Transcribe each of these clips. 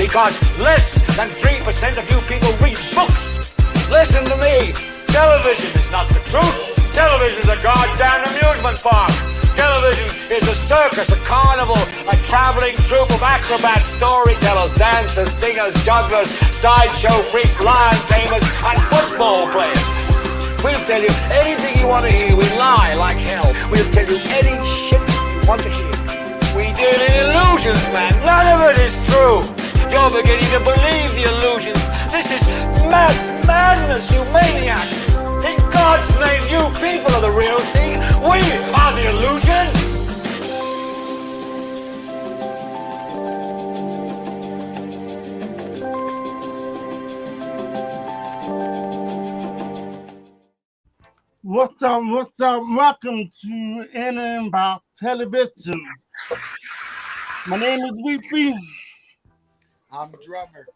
because less than 3% of you people read books. Listen to me. Television is not the truth. Television is a goddamn amusement park. Television is a circus, a carnival, a traveling troupe of acrobats, storytellers, dancers, singers, jugglers, sideshow freaks, lion tamers, and football players. We'll tell you anything you want to hear. We lie like hell. We'll tell you any shit you want to hear. We deal in illusions, man. None of it is true. You're beginning to believe the illusions. This is mass madness, you maniac. In God's name, you people are the real thing. We are the illusion. What's up? What's up? Welcome to In and About Television. My name is Weepy. I'm the drummer.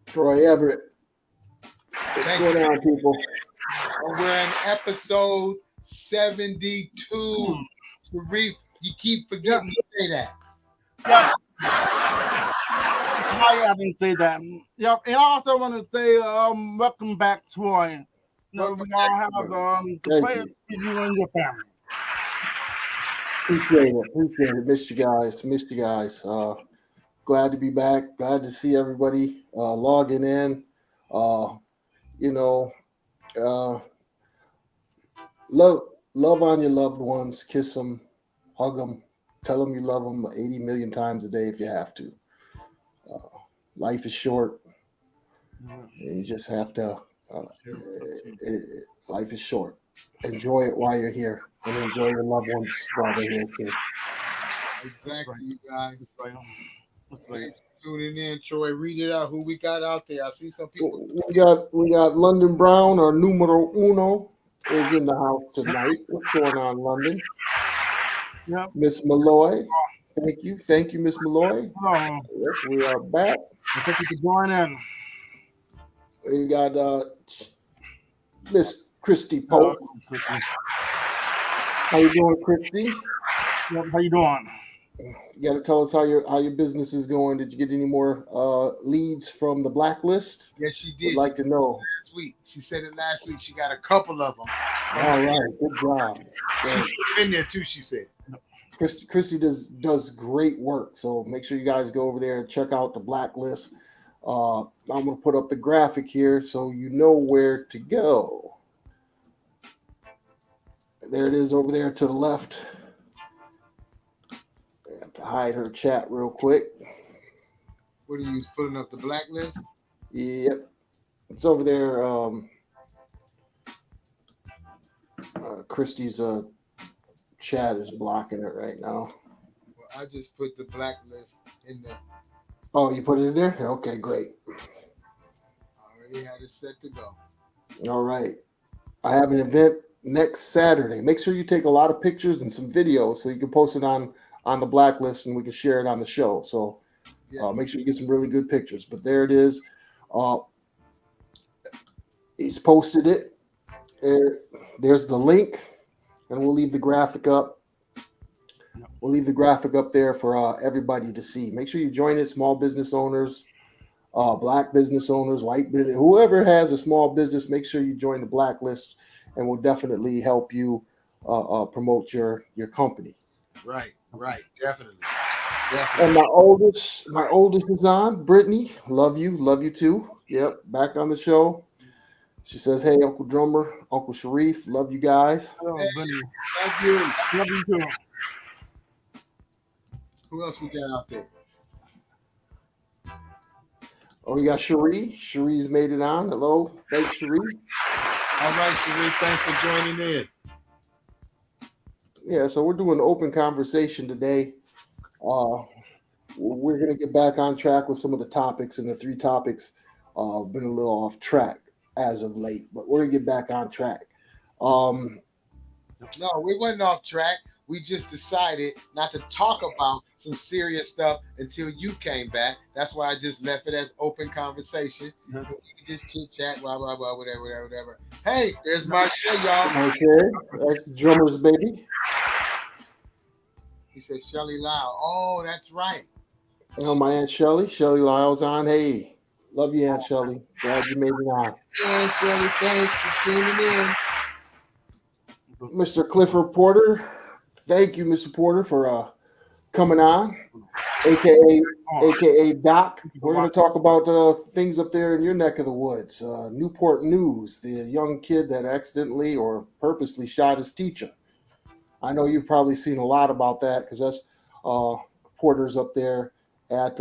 Troy Everett. What's going on, people? We're in episode 72. Sharif, you keep forgetting to say that. Yeah. I didn't say that. Yep. And I also want to say welcome back, Troy. You know, we all have the players for you and your family. Appreciate it. Missed you guys. Glad to be back. Glad to see everybody logging in. Love on your loved ones. Kiss them, hug them, tell them you love them 80 million times a day if you have to. Life is short, and you just have to. Life is short. Enjoy it while you're here, and enjoy your loved ones while they're here too. Exactly, you guys. Thanks for tuning in, Troy. Read it out. Who we got out there? I see some people. We got London Brown, our numero uno, is in the house tonight. What's going on, London? Yep. Miss Malloy. Thank you, Miss Malloy. Hello. Yes, we are back. Thank you for joining. We got Miss Christy Pope. How you doing, Christy? Yep. How you doing? You got to tell us how your business is going. Did you get any more leads from the blacklist? Yes, she did. I'd like to know. Last week, she said it last week. She got a couple of them. All right, good job. She put in there too. She said. Christy does great work. So make sure you guys go over there and check out the blacklist. I'm going to put up the graphic here so you know where to go. There it is over there to the left. I have to hide her chat real quick. What are you putting up, the blacklist? Yep. It's over there. Christy's chat is blocking it right now. Well, I just put the blacklist in there. Oh, you put it in there? Okay, great. Already had it set to go. All right. I have an event next Saturday. Make sure you take a lot of pictures and some videos so you can post it on the blacklist and we can share it on the show. So make sure you get some really good pictures. But there it is. He's posted it. There's the link, and we'll leave the graphic up. We'll leave the graphic up there for everybody to see. Make sure you join it, small business owners, black business owners, white business, whoever has a small business, make sure you join the blacklist, and we'll definitely help you promote your company. Right, definitely. And my oldest is on, Brittany. Love you too. Yep, back on the show. She says, "Hey, Uncle Drummer, Uncle Sharif, love you guys." Hello, Brittany. Thank you. Love you too. Who else we got out there? Oh, we got Cherie. Cherie's made it on. Hello. Thanks, Cherie. All right, Cherie. Thanks for joining in. Yeah, so we're doing open conversation today. We're going to get back on track with some of the topics, and the three topics been a little off track as of late, but we're going to get back on track. No, we wasn't off track. We just decided not to talk about some serious stuff until you came back. That's why I just left it as open conversation. You can just chit chat, blah, blah, blah, whatever. Hey, there's Marcia, y'all. Okay, that's Drummer's baby. He said Shelly Lau. Oh, that's right. You know, my Aunt Shelly Lyle's on. Hey, love you, Aunt Shelly. Glad you made it on. Yeah, Shirley, thanks for tuning in. Mr. Clifford Porter, thank you, Mr. Porter, for coming on, aka Doc. We're going to talk about things up there in your neck of the woods. Newport News, the young kid that accidentally or purposely shot his teacher. I know you've probably seen a lot about that because that's Porter's up there at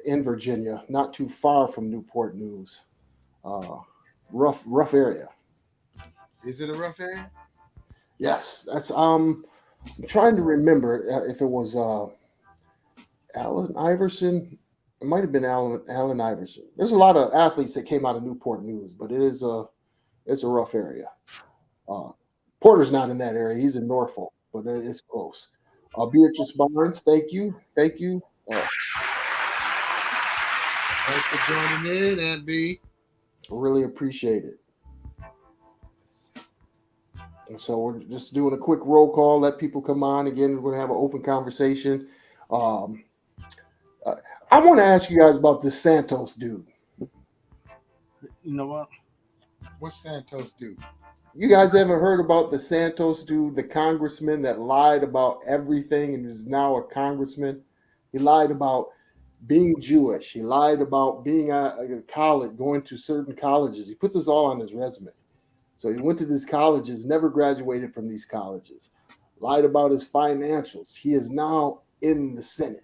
in Virginia, not too far from Newport News. Rough area. Is it a rough area? Yes, that's I'm trying to remember if it was Allen Iverson. It might have been Allen Iverson. There's a lot of athletes that came out of Newport News, but it's a rough area. Porter's not in that area; he's in Norfolk, but it's close. Beatrice Barnes, thank you. Thanks for joining in, and B. Really appreciate it. And so we're just doing a quick roll call, let people come on. Again, we're going to have an open conversation. I want to ask you guys about this Santos dude. You know what? What's Santos do? You guys haven't heard about the Santos dude, the congressman that lied about everything and is now a congressman? He lied about being Jewish. He lied about being at college, going to certain colleges. He put this all on his resume. So he went to these colleges, never graduated from these colleges, lied about his financials. He is now in the Senate.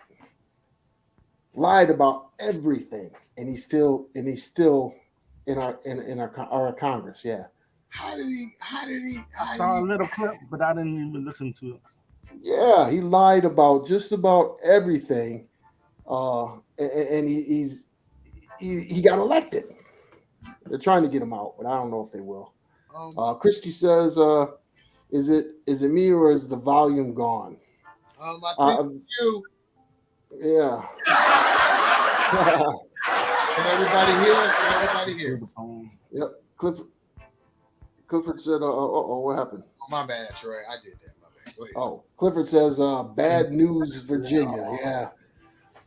Lied about everything, and he's still in our Congress. Yeah. How did he? I saw a little clip, but I didn't even listen to it. Yeah, he lied about just about everything, and he got elected. They're trying to get him out, but I don't know if they will. Christy says, "Is it me or is the volume gone?" I think you. Yeah. Can everybody hear us? Can everybody hear? Yep. Clifford said, what happened? Oh, my bad, Troy. I did that. My bad. Go ahead. Oh, Clifford says, bad news, Virginia.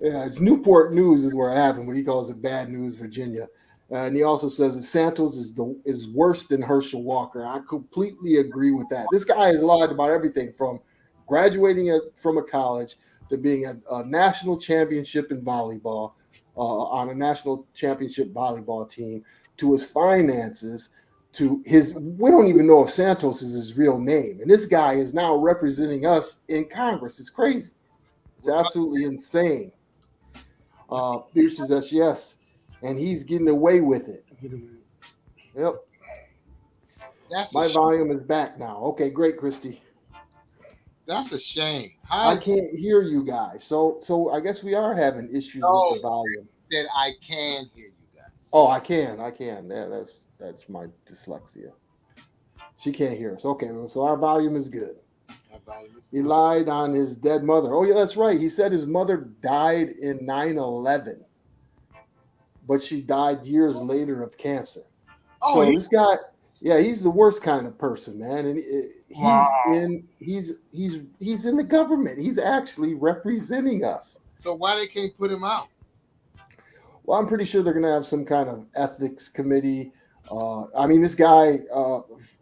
Yeah, it's Newport News is where it happened, but he calls it bad news, Virginia. And he also says that Santos is worse than Herschel Walker. I completely agree with that. This guy has lied about everything from graduating from a college to being a national championship in volleyball, on a national championship volleyball team, to his finances, to we don't even know if Santos is his real name. And this guy is now representing us in Congress. It's crazy. It's absolutely insane. Beatrice says yes. And he's getting away with it. Yep. My volume is back now. Okay, great, Christy. That's a shame. I can't hear you guys. So I guess we are having issues with the volume. That I can hear you guys. Oh, I can. Yeah, that's my dyslexia. She can't hear us. Okay, so our volume is good. He lied on his dead mother. Oh, yeah, that's right. He said his mother died in 9/11. But she died years later of cancer. So this guy, yeah, he's the worst kind of person, man. And he's in the government. He's actually representing us. So why they can't put him out? Well, I'm pretty sure they're going to have some kind of ethics committee. I mean, this guy,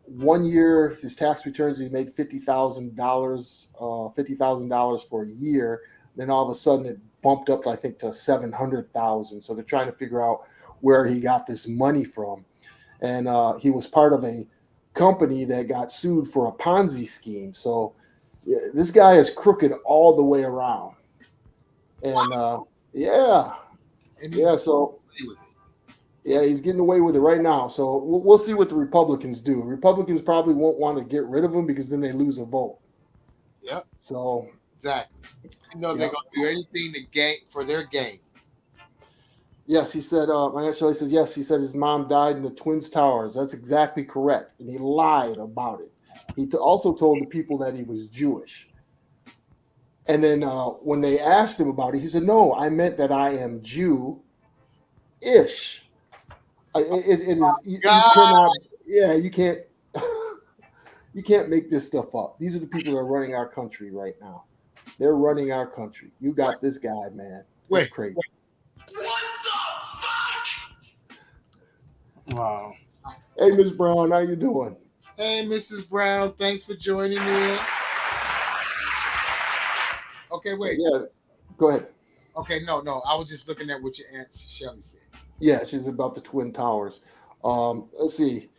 1 year, his tax returns, he made $50,000 for a year. Then all of a sudden it bumped up, I think, to $700,000. So they're trying to figure out where he got this money from. And he was part of a company that got sued for a Ponzi scheme. So this guy is crooked all the way around. And he's getting away with it right now. So we'll see what the Republicans do. Republicans probably won't want to get rid of him because then they lose a vote. Yep. So exactly. They're going to do anything to gain for their gain. Yes, he said, my Aunt Shelley says, yes, he said his mom died in the Twins Towers. That's exactly correct. And he lied about it. He also told the people that he was Jewish. And then when they asked him about it, he said, no, I meant that I am Jew-ish. You cannot, you can't, you can't make this stuff up. These are the people that are running our country right now. They're running our country. You got this guy, man. It's crazy. Wow. Hey, Miss Brown, how you doing? Hey, Mrs. Brown, thanks for joining in. Okay, wait. Yeah, go ahead. Okay, no. I was just looking at what your Aunt Shelly said. Yeah, she's about the Twin Towers. Let's see.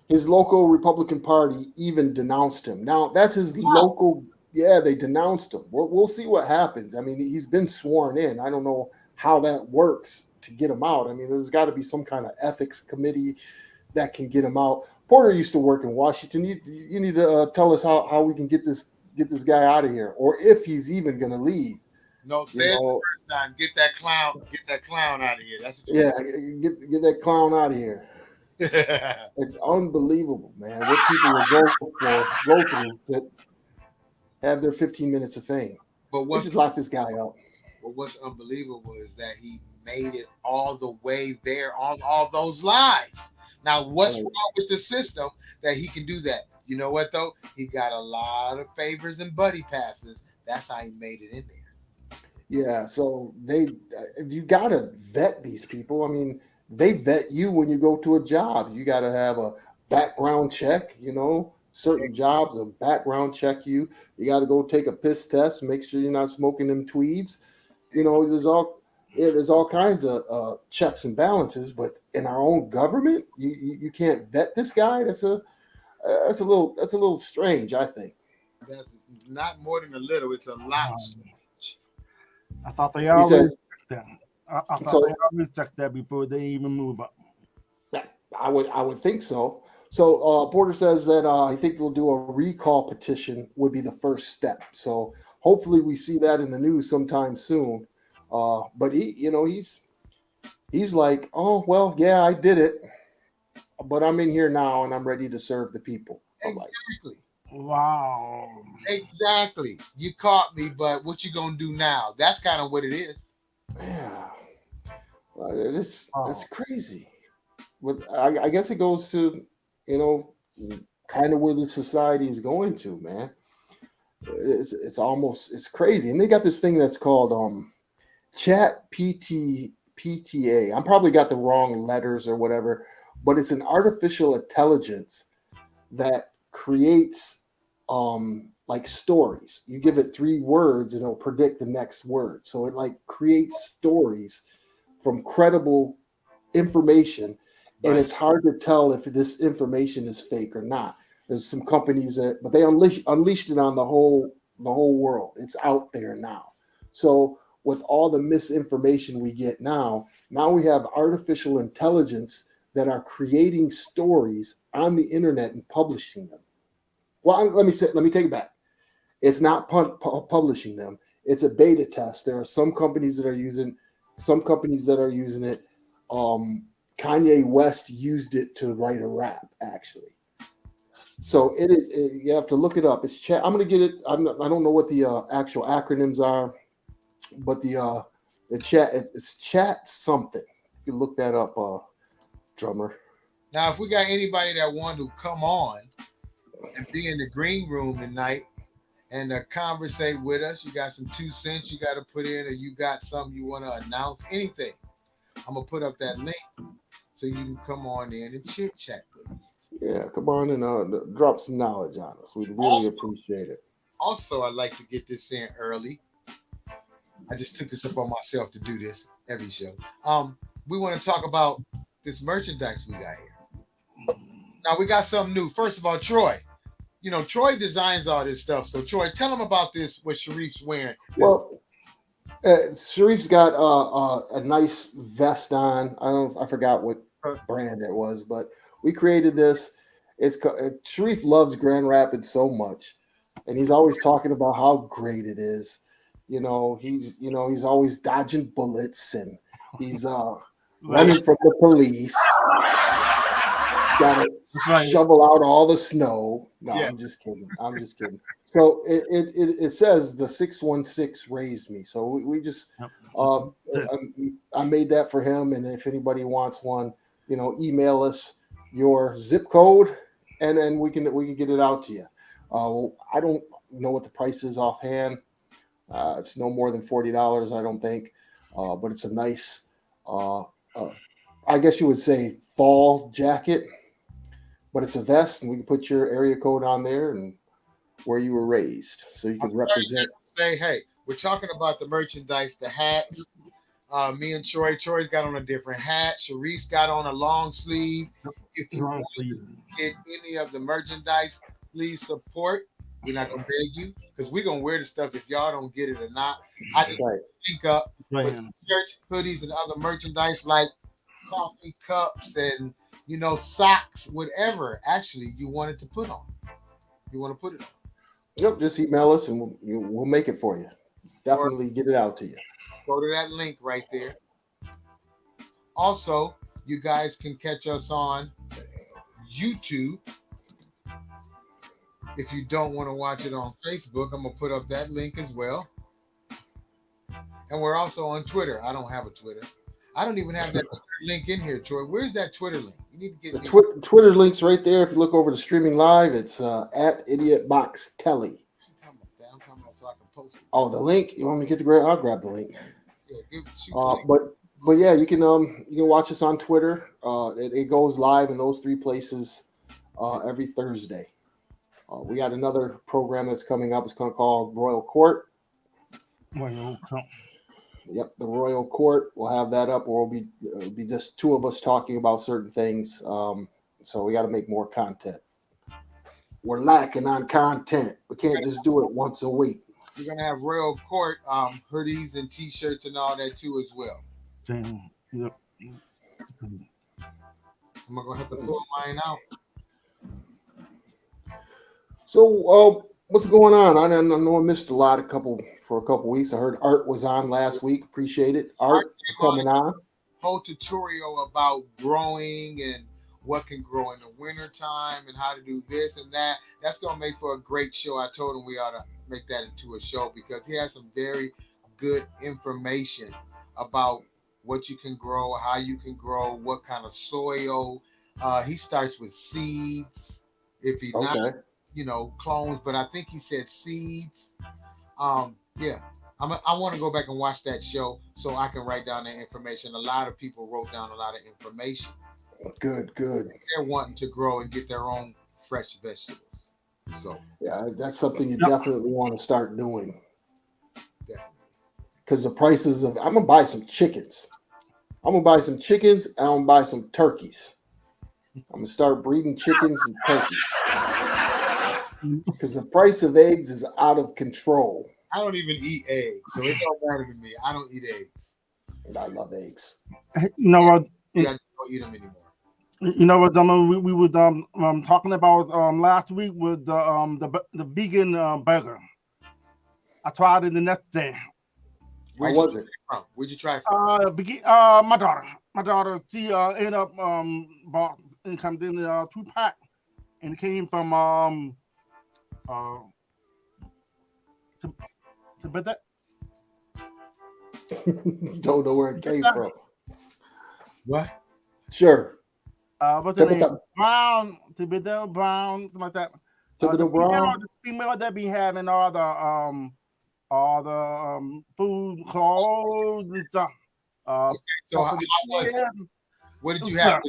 His local Republican Party even denounced him. Now, that's his local. Yeah, they denounced him. We'll see what happens. I mean, he's been sworn in. I don't know how that works to get him out. I mean, there's got to be some kind of ethics committee that can get him out. Porter used to work in Washington. You need to tell us how we can get this guy out of here, or if he's even going to leave. No, say it the first time. Get that clown out of here. That's what get that clown out of here. It's unbelievable, man. What people will go through that have their 15 minutes of fame. But we should lock this guy up. But what's unbelievable is that he made it all the way there on all those lies. Now, what's wrong with the system that he can do that? You know what, though? He got a lot of favors and buddy passes. That's how he made it in there. Yeah, so you got to vet these people. I mean, they vet you when you go to a job. You got to have a background check, certain jobs, a background check you. You got to go take a piss test, make sure you're not smoking them tweeds. There's all kinds of checks and balances, but in our own government, you can't vet this guy. That's a little strange, I think. That's not more than a little, it's a lot. I thought they always checked that. I thought they always checked that before they even move up. I would think so. So Porter says that I think they'll do a recall petition would be the first step. So hopefully we see that in the news sometime soon. But he's like, oh well, yeah, I did it, but I'm in here now and I'm ready to serve the people. Exactly. Wow. Exactly. You caught me, but what you gonna do now? That's kind of what it is. Yeah. That's crazy. But I guess it goes to, kind of where the society is going to, man. It's crazy. And they got this thing that's called Chat PTA. I'm probably got the wrong letters or whatever, but it's an artificial intelligence that creates like stories. You give it 3 words and it'll predict the next word. So it like creates stories from credible information, and it's hard to tell if this information is fake or not. There's some companies but they unleashed it on the whole world. It's out there now. So with all the misinformation we get now we have artificial intelligence that are creating stories on the internet and publishing them. Well, let me take it back. It's not publishing them. It's a beta test. There are some companies that are using it. Kanye West used it to write a rap, actually. So it is. You have to look it up. It's chat. I'm gonna get it. I don't know what the actual acronyms are, but the chat. It's chat something. You can look that up, drummer. Now, if we got anybody that want to come on and be in the green room tonight and conversate with us, you got some 2 cents you got to put in, or you got something you want to announce, anything, I'm going to put up that link so you can come on in and chit chat with us. Yeah, come on and drop some knowledge on us. We'd really appreciate it. Also, I'd like to get this in early. I just took this upon myself to do this every show. We want to talk about this merchandise we got here. Now, we got something new. First of all, Troy. Troy designs all this stuff. So, Troy, tell them about this, what Sharif's wearing. Well, Sharif's got a nice vest on. I forgot what brand it was, but we created this. Sharif loves Grand Rapids so much, and he's always talking about how great it is. He's always dodging bullets, and he's running from the police. Got to shovel out all the snow. No, yeah. I'm just kidding. So it says the 616 raised me. So we just I made that for him. And if anybody wants one, email us your zip code, and then we can get it out to you. I don't know what the price is offhand, It's no more than $40, I don't think, but it's a nice, I guess you would say, fall jacket. But it's a vest, and we can put your area code on there and where you were raised, so you can represent. Say, hey, we're talking about the merchandise, the hats. Me and Troy's got on a different hat. Sharice got on a long sleeve. If you want to get any of the merchandise, please support. We're not gonna beg you because we're gonna wear the stuff if y'all don't get it or not. I just link up with shirts, hoodies, and other merchandise like coffee cups and socks, whatever actually you wanted to put on. You want to put it on. Yep, just email us and we'll make it for you. Definitely get it out to you. Go to that link right there. Also, you guys can catch us on YouTube. If you don't want to watch it on Facebook, I'm going to put up that link as well. And we're also on Twitter. I don't have a Twitter. I don't even have that link in here, Troy. Where's that Twitter link? You need to get the Twitter link's right there. If you look over to streaming live, it's at Idiotbox Tv. I'm talking about so I can post it. Oh, the link. You want me to get the grab? I'll grab the link. Yeah, but yeah, you can watch us on Twitter. It goes live in those 3 places every Thursday. We got another program that's coming up. It's going to call Royal Court. Yep, the Royal Court. We'll have that up, or it'll be just 2 of us talking about certain things. So we got to make more content. We're lacking on content. We can't just do it once a week. We're gonna have Royal Court hoodies and T-shirts and all that too as well. Yep. I'm gonna have to pull mine out. So what's going on? I know I missed a lot for a couple weeks. I heard Art was on last week. Appreciate it. Art coming on. Whole tutorial about growing and what can grow in the wintertime and how to do this and that. That's gonna make for a great show. I told him we ought to make that into a show because he has some very good information about what you can grow, how you can grow, what kind of soil. He starts with seeds. If he's not, clones, but I think he said seeds. Yeah. I want to go back and watch that show so I can write down that information. A lot of people wrote down a lot of information. Good. They're wanting to grow and get their own fresh vegetables. So yeah, that's something you definitely want to start doing. Definitely. Because the prices of I'm gonna buy some chickens. I'm gonna buy some chickens and I'm gonna buy some turkeys. I'm gonna start breeding chickens and turkeys. Because the price of eggs is out of control. I don't even eat eggs, so it don't matter to me. I don't eat eggs. And I love eggs. You know what? I just don't eat them anymore. You know what? We were talking about last week with the vegan burger. I tried it the next day. Where was it from? Where'd you try it from? My daughter. My daughter. She ended up bought and comes in a 2-pack, and it came from Tibet. Don't know where it came from. What? Sure. What's the name? Brown, Tibet Brown, something like that. Tibet Brown. The female that be having all the food, clothes, and stuff. Okay, so how was it? What did you have?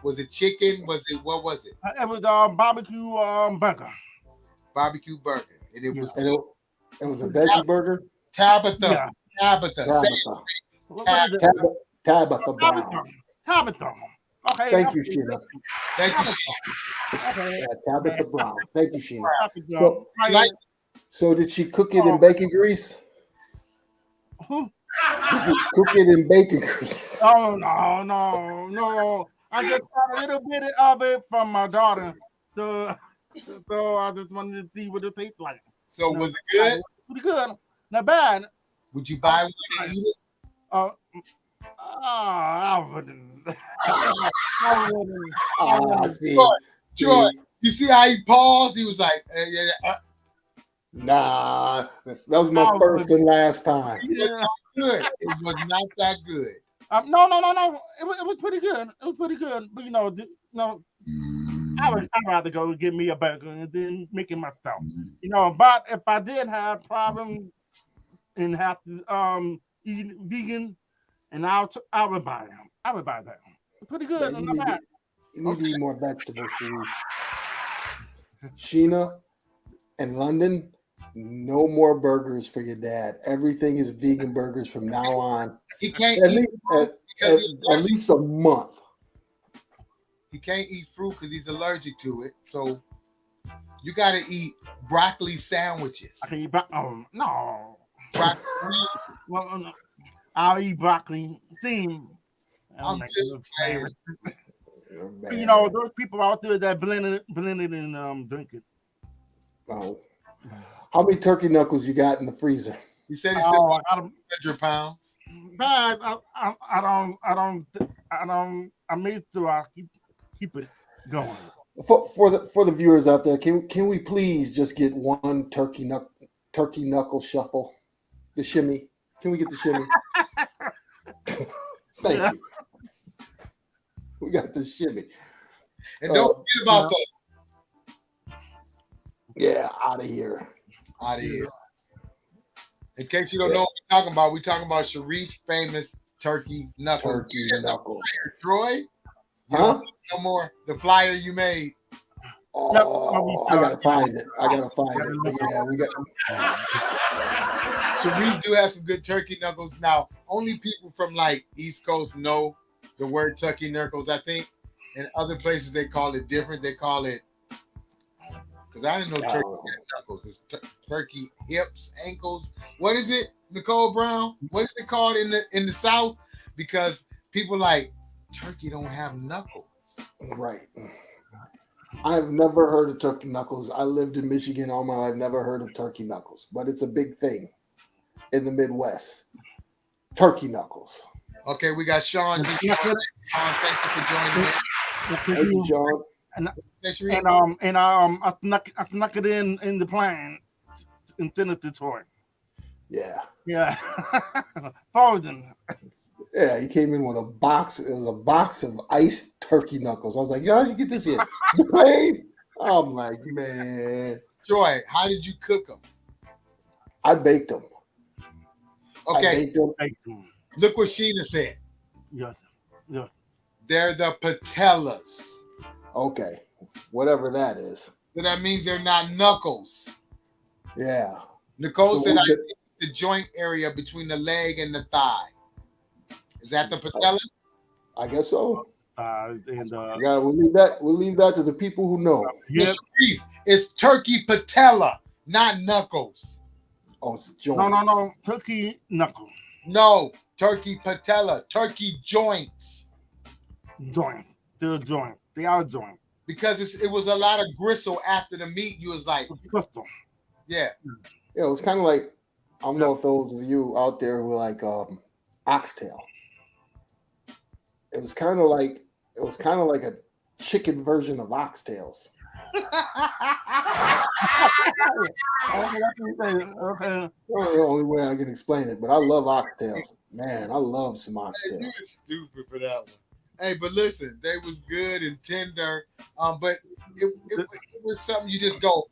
Was it chicken? What was it? It was barbecue burger. Barbecue burger, and it was a veggie burger. Tabitha. Yeah. Tabitha Brown. Tabitha. Okay. Thank you, Sheena. Thank you, Sheena. Okay. Yeah, Tabitha Brown. Thank you, Sheena. So did she cook it in bacon grease? Who? Cook it in bacon grease. Oh no. I just got a little bit of it from my daughter. So I just wanted to see what it tastes like. So was it good? Pretty good. Not bad. Would you buy one and eat it? I wouldn't. Sure. You see how he paused? He was like, nah, that was my first and last time. Yeah. Good. It was not that good. No. It was pretty good. It was pretty good. But I'd rather go get me a burger and then make it myself. But if I did have problems and have to eat vegan, and I would buy them. I would buy that. Pretty Yeah, good. Not bad. you need to eat more vegetables, Sharif. Sheena and London, no more burgers for your dad. Everything is vegan burgers from now on. He can't At eat least fruit because he's at least a month. He can't eat fruit because he's allergic to it. So you got to eat broccoli sandwiches. I can eat no. Broccoli. Well, no. I'll eat broccoli. Steam. I'm just playing. You know, those people out there that blend it and drink it. Oh. How many turkey knuckles you got in the freezer? He said he's still I got 100 pounds. But I made sure I keep it going. For the viewers out there, can we please just get one turkey knuckle shuffle? The shimmy. Can we get the shimmy? Thank you. We got the shimmy. And don't forget about the yeah, out of here. Out of here. In case you don't know what we're talking about Sharif's famous turkey knuckle. Turkey knuckle. Troy? Huh? No more. The flyer you made. Oh, I gotta find it. But yeah, we got. Sharif do have some good turkey knuckles. Now, only people from like East Coast know the word turkey knuckles. I think in other places they call it different. They call it because I didn't know turkey knuckles. It's turkey hips, ankles. What is it, Nicole Brown? What is it called in the South? Because people like turkey don't have knuckles. Right. I've never heard of turkey knuckles. I lived in Michigan all my life. I've never heard of turkey knuckles, but it's a big thing in the Midwest. Turkey knuckles. Okay, we got Sean. Sean, thank you for joining me. Thank you, John. And I snuck it in the plane and sent it to Troy. Yeah. Yeah. Frozen. Yeah, he came in with a box. It was a box of iced turkey knuckles. I was like, yo, how'd you get this here? The plane? I'm like, man. Troy, how did you cook them? I baked them. Okay. Look what Sheena said. Yes. Yeah. They're the patellas. Okay. Whatever that is. So that means they're not knuckles. Yeah. Nicole said I think the joint area between the leg and the thigh. Is that the patella? I guess so. We'll leave that to the people who know. Yep. It's turkey patella, not knuckles. Oh, it's joints. No. Turkey knuckle. No, turkey patella, turkey joints. Joint. They're joint. They are joint. Because it was a lot of gristle after the meat. You was like, crystal. Yeah. Yeah, it was kind of like, I don't know if those of you out there who like oxtail. It was kind of like a chicken version of oxtails. Okay. The only way I can explain it, but I love oxtails. Man, I love some oxtails. You're stupid for that one. Hey, but listen, they was good and tender. But it was something you just go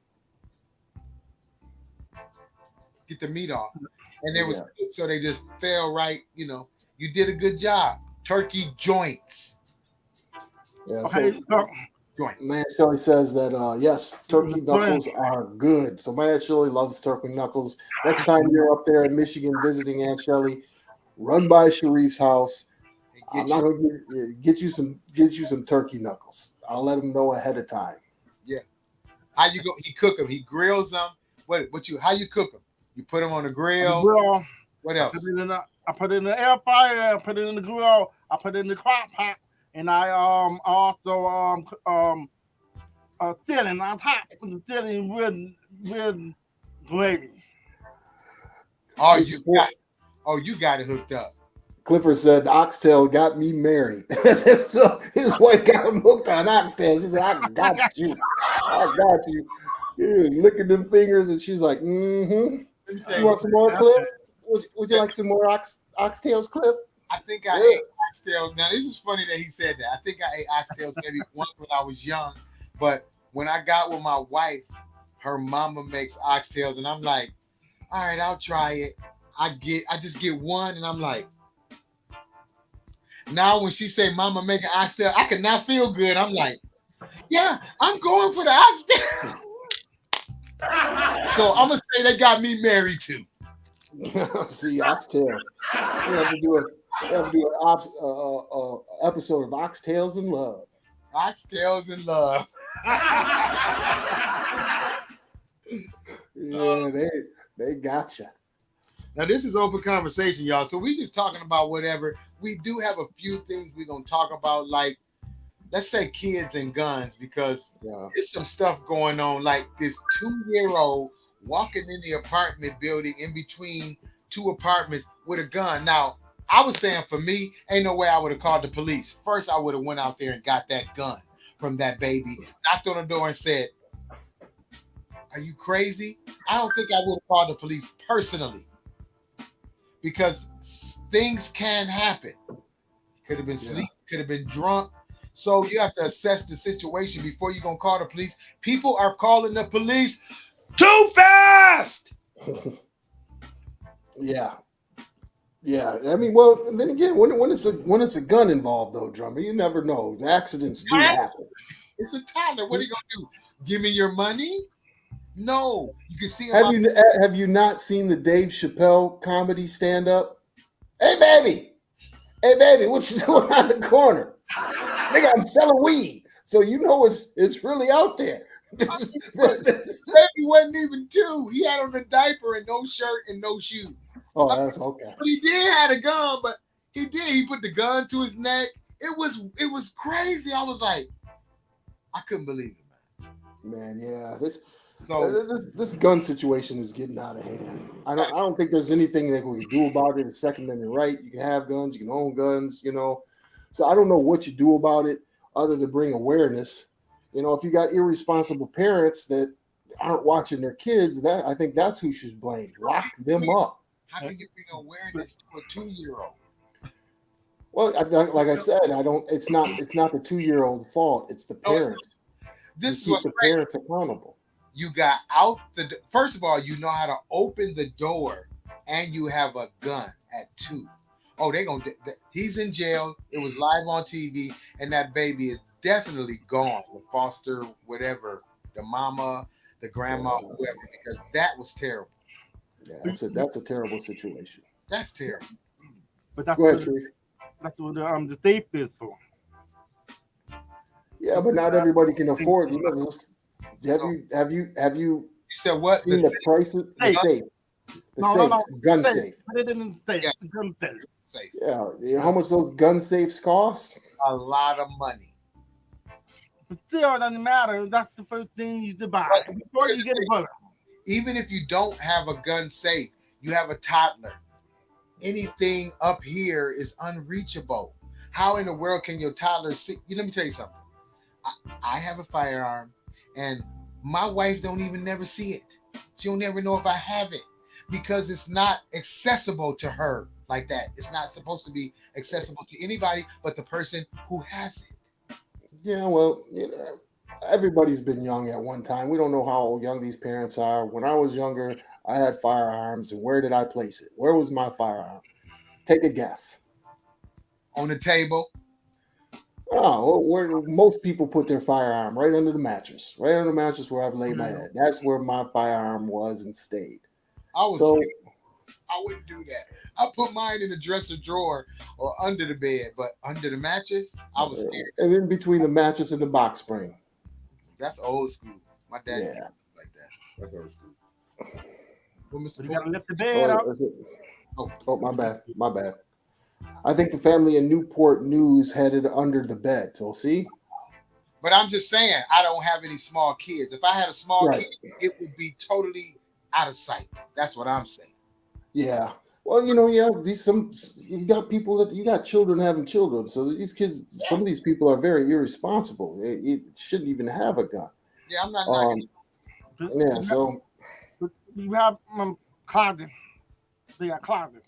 get the meat off, and they was good, so they just fell right. You know, you did a good job. Turkey joints. Yeah. Okay. Man Shirley says that yes, turkey knuckles are good. So man Shirley loves turkey knuckles. Next time you're up there in Michigan visiting Aunt Shirley, run by Sharif's house. I'm not gonna get you some turkey knuckles. I'll let him know ahead of time. Yeah. How you go? He cook them. He grills them. How you cook them? You put them on the grill. What else? I put it in the air fryer. I put it in the grill. I put it in the crock pot, and I also filling on top of the filling with gravy. You got it hooked up. Clifford said oxtail got me married. So his wife got him hooked on oxtail. She said, I got you. He was licking them fingers, and she's like, mm-hmm. You want some more, Cliff? Would you like some more oxtails, Cliff? I think I ate oxtails. Now, this is funny that he said that. I think I ate oxtails maybe once when I was young. But when I got with my wife, her mama makes oxtails. And I'm like, all right, I'll try it. I just get one, and I'm like, now when she say mama make an oxtail, I could not feel good. I'm like, yeah, I'm going for the oxtail. So I'm gonna say they got me married too. See, oxtails. We have to do an episode of Oxtails in Love. Oxtails in love. Yeah, they gotcha. Now this is open conversation, y'all. So we just talking about whatever. We do have a few things we're gonna talk about, like let's say kids and guns, because there's some stuff going on. Like this 2-year-old walking in the apartment building in between two apartments with a gun. Now, I was saying for me, ain't no way I would have called the police. First, I would have went out there and got that gun from that baby, knocked on the door and said, are you crazy? I don't think I would have called the police personally, because things can happen. Could have been sleep, could have been drunk. So you have to assess the situation before you're going to call the police. People are calling the police too fast. Yeah. I mean, well, and then again, when it's a gun involved, though, Drummer, you never know. The accidents do happen. It's a toddler. What are you going to do? Give me your money? No. You can see. Have you not seen the Dave Chappelle comedy stand up? Hey, baby, what you doing on the corner? Nigga, I'm selling weed. So you know it's really out there. Baby wasn't even 2. He had on a diaper and no shirt and no shoes. Oh, that's okay. But he did have a gun, but he put the gun to his neck. It was crazy. I was like, I couldn't believe it, man. Yeah, this gun situation is getting out of hand. I don't think there's anything that we can do about it. It's Second Amendment right. You can have guns, you can own guns, you know. So I don't know what you do about it other than bring awareness. You know, if you got irresponsible parents that aren't watching their kids, I think that's who should blame. Lock them up. How can you bring awareness to a 2-year-old? Well, like I said, it's not the 2-year-old fault. It's the parents. This is keep the parents accountable. You got out first of all, you know how to open the door, and you have a gun at 2. Oh, he's in jail. It was live on TV, and that baby is definitely gone. The foster, whatever, the mama, the grandma, whoever, because that was terrible. Yeah, that's a terrible situation. That's terrible. But that's Go ahead, that's what the state is for. Yeah, but not everybody can afford. You know, have you? You said what? Seen the prices? The safes. Gun safe. Put it in the safe. Gun safe. Yeah, you know how much those gun safes cost? A lot of money. But still, it doesn't matter. That's the first thing you should buy before you get a bullet. Even if you don't have a gun safe, you have a toddler. Anything up here is unreachable. How in the world can your toddler see? Let me tell you something. I have a firearm, and my wife don't even never see it. She'll never know if I have it, because it's not accessible to her like that. It's not supposed to be accessible to anybody but the person who has it. Yeah, well, everybody's been young at one time. We don't know how young these parents are. When I was younger, I had firearms, and where did I place it? Where was my firearm? Take a guess. On the table. Oh, where most people put their firearm, right under the mattress. Right under the mattress where I've laid my head. That's where my firearm was and stayed. I wouldn't do that. I put mine in the dresser drawer or under the bed, but under the mattress, I was scared. And in between the mattress and the box spring. That's old school. My dad did like that. That's old school. Well, Mr. You gotta lift the bed up. Oh, my bad. I think the family in Newport News headed under the bed. So see? But I'm just saying, I don't have any small kids. If I had a small kid, it would be totally out of sight. That's what I'm saying. Yeah. Well, you got children having children. So these kids, some of these people are very irresponsible. It shouldn't even have a gun. Yeah, I'm not knocking. Yeah, so you have closet. They got closet.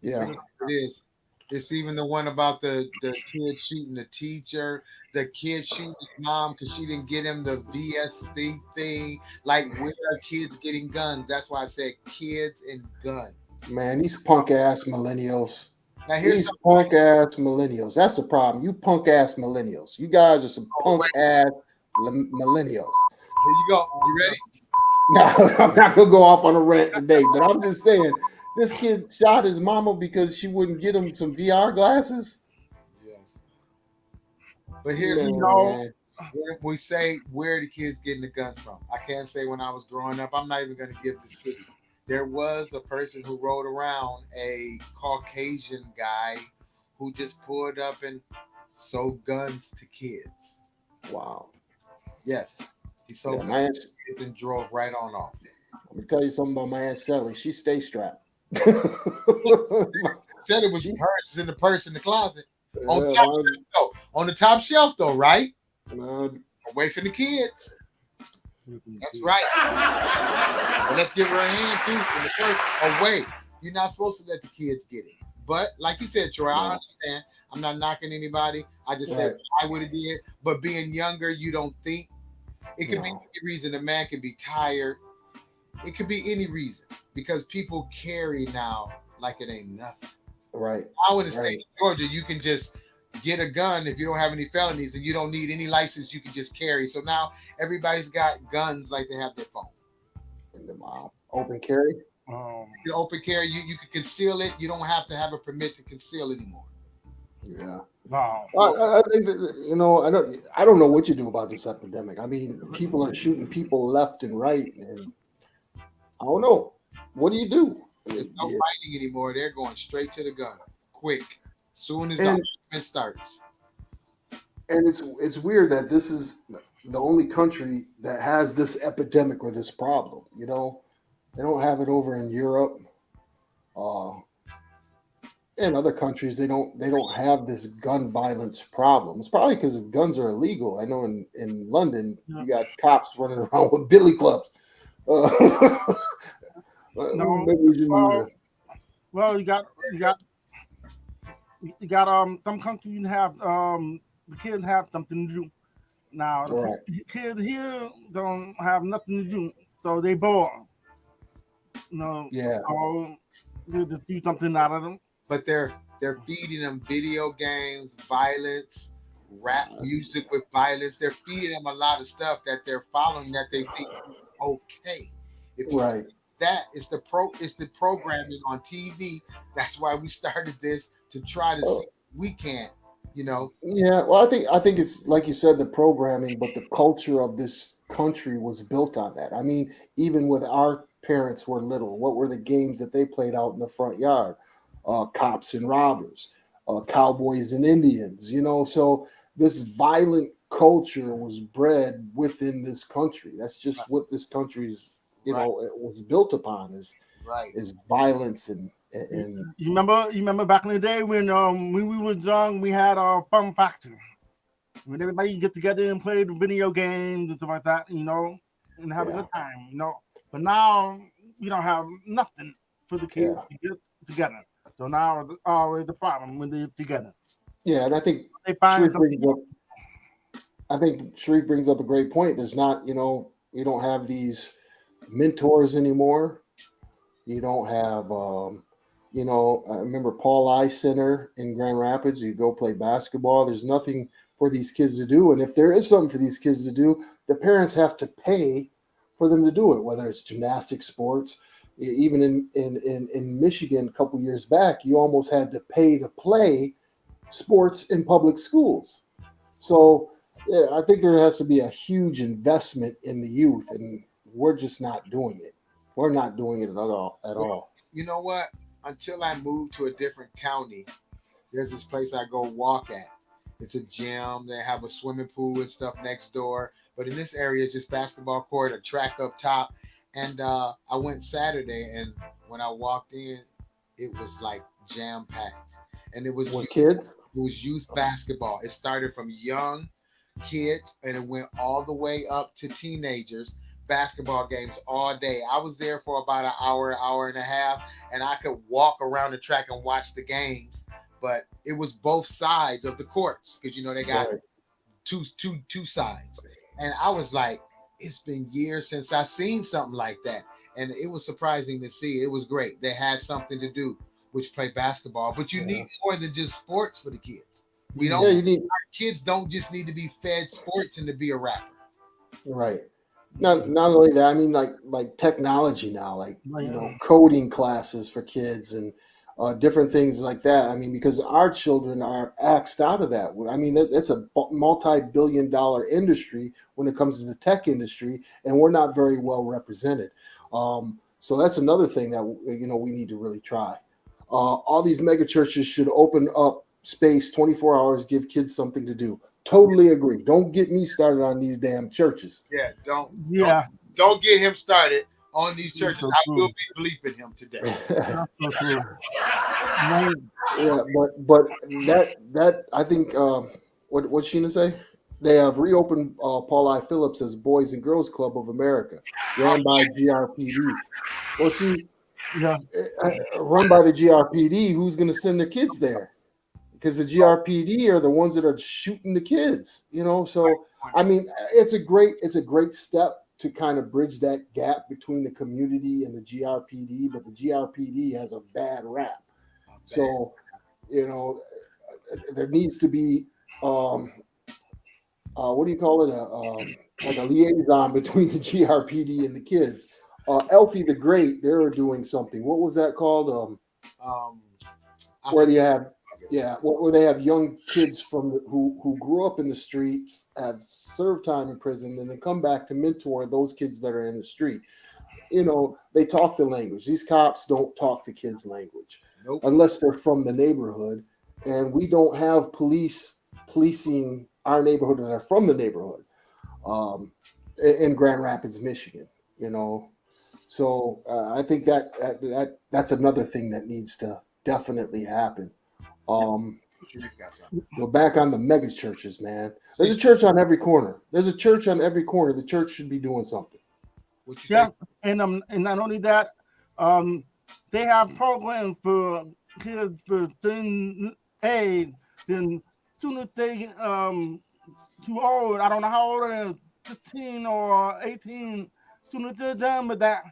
Yeah, it is. It's even the one about the kid shooting the teacher, the kid shooting his mom because she didn't get him the VSD thing. Like, where are kids getting guns? That's why I said kids and guns. Man, these punk ass millennials. Now here's These something. punk ass millennials. That's the problem. You punk ass millennials. You guys are some Oh, punk ass millennials. Here you go. You ready? No, I'm not gonna go off on a rant today, but I'm just saying this kid shot his mama because she wouldn't get him some VR glasses. Yes. But here's Man. we say where the kids getting the guns from. I can't say when I was growing up. I'm not even going to give the city. There was a person who rode around, a Caucasian guy who just pulled up and sold guns to kids. Wow. Yes. He sold Yeah, guns to kids and drove right on off. Let me tell you something about my Aunt Sally. She stays strapped. Said it was hers in the purse in the closet. On the top shelf though, right? Away from the kids. That's right. Well, let's give her a hand too. In the first, away. You're not supposed to let the kids get it. But like you said, Troy, I understand. I'm not knocking anybody. I just said I would have did. But being younger, you don't think. It could be any reason. A man could be tired. It could be any reason because people carry now like it ain't nothing. Right. I would have stayed in Georgia. You can just get a gun if you don't have any felonies and you don't need any license. You can just carry. So now everybody's got guns like they have their phone. And the open carry. You open carry. You can conceal it. You don't have to have a permit to conceal anymore. Yeah. Wow. I think that, I don't know what you do about this epidemic. I mean, people are shooting people left and right, and I don't know. What do you do? There's no fighting anymore. They're going straight to the gun, quick, soon as the argument starts. And it's weird that this is the only country that has this epidemic or this problem. You know, they don't have it over in Europe. In other countries, they don't have this gun violence problem. It's probably because guns are illegal. I know in London, you got cops running around with billy clubs. Well, you got some countries have the kids have something to do. Now the kids here don't have nothing to do, so they bored. So they just do something out of them. But they're feeding them video games, violence, rap music with violence. They're feeding them a lot of stuff that they're following that they think is okay. That is the programming on TV. That's why we started this to try to see we can, Yeah, well, I think it's like you said, the programming, but the culture of this country was built on that. I mean, even with our parents were little, what were the games that they played out in the front yard? Cops and robbers, cowboys and Indians, so this violent culture was bred within this country. That's just what this country's, it was built upon is violence and you remember back in the day when we were young, we had a fun factor. When everybody get together and play the video games and stuff like that, and have a good time, But now we don't have nothing for the kids to get together. So now it's always the problem when they're together. Yeah, and I think Sharif brings up a great point. There's not, you don't have these mentors anymore. You don't have, I remember Paul I Center in Grand Rapids. You go play basketball. There's nothing for these kids to do. And if there is something for these kids to do, the parents have to pay for them to do it, whether it's gymnastic sports. Even in Michigan a couple years back, you almost had to pay to play sports in public schools. So I think there has to be a huge investment in the youth, and we're just not doing it. We're not doing it at all. You know what? Until I moved to a different county, there's this place I go walk at. It's a gym. They have a swimming pool and stuff next door. But in this area, it's just basketball court, a track up top. And I went Saturday, and when I walked in, it was like jam-packed. And it was kids? It was youth basketball. It started from young kids, and it went all the way up to teenagers. Basketball games all day. I was there for about an hour and a half, and I could walk around the track and watch the games but it was both sides of the courts because they got Right. two sides, and I was like, it's been years since I seen something like that, and it was surprising to see. It was great. They had something to do, which play basketball, but you need more than just sports for the kids. We don't. Yeah, you need Kids don't just need to be fed sports and to be a rapper. right. Not only that, I mean like technology now, like Yeah. coding classes for kids and different things like that. I mean, because our children are axed out of that. I mean, that's a multi-billion-dollar industry when it comes to the tech industry, and we're not very well represented. So that's another thing that we need to really try. All these mega churches should open up space 24 hours, give kids something to do. Totally agree. Don't get me started on these damn churches. Yeah, Yeah. don't get him started on these churches. So I will true. be bleeping him today. That's so true. Right. Yeah, but that I think what Sheena say? They have reopened Paul I. Phillips as Boys and Girls Club of America, ran by GRPD. Well, see, Yeah. run by the GRPD, who's going to send their kids there? Because the GRPD are the ones that are shooting the kids, So I mean, it's a great step to kind of bridge that gap between the community and the GRPD, but the GRPD has a bad rap. So, there needs to be what do you call it? Like a liaison between the GRPD and the kids. Elfie the Great, they're doing something. What was that called? Where they have where they have young kids who grew up in the streets, have served time in prison, and then come back to mentor those kids that are in the street. They talk the language. These cops don't talk the kids' language unless they're from the neighborhood, and we don't have policing our neighborhood that are from the neighborhood in Grand Rapids, Michigan. So I think that's another thing that needs to definitely happen. We're back on the mega churches, man. There's a church on every corner. The church should be doing something. Yeah, and not only that, they have programs for kids for student aid. Then soon as they too old, I don't know how old they are, 15 or 18. Soon as they're done with that,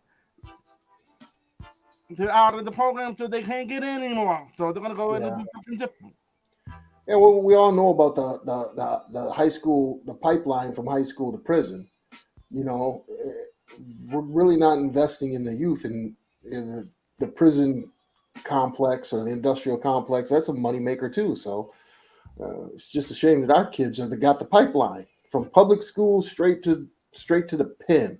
they're out of the program, so they can't get in anymore. So they're gonna go in and do something different. Yeah, well, we all know about the high school, the pipeline from high school to prison. We're really not investing in the youth in the prison complex or the industrial complex. That's a moneymaker too. So it's just a shame that our kids got the pipeline from public school straight to the pen.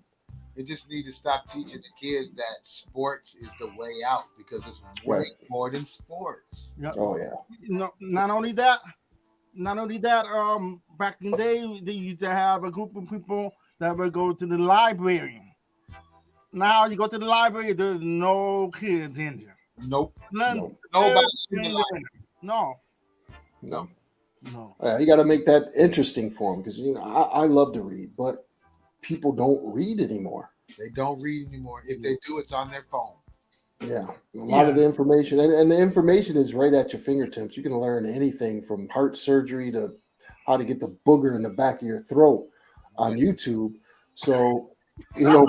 They just need to stop teaching the kids that sports is the way out because it's way more than sports. Yeah. Oh yeah. Not only that, back in the day, they used to have a group of people that would go to the library. Now you go to the library, there's no kids in there. Nope. None. Nobody. No. You got to make that interesting for them because I love to read, but people don't read anymore. They don't read anymore. If they do, it's on their phone. Yeah, a lot of the information, and the information is right at your fingertips. You can learn anything from heart surgery to how to get the booger in the back of your throat on YouTube. So, people.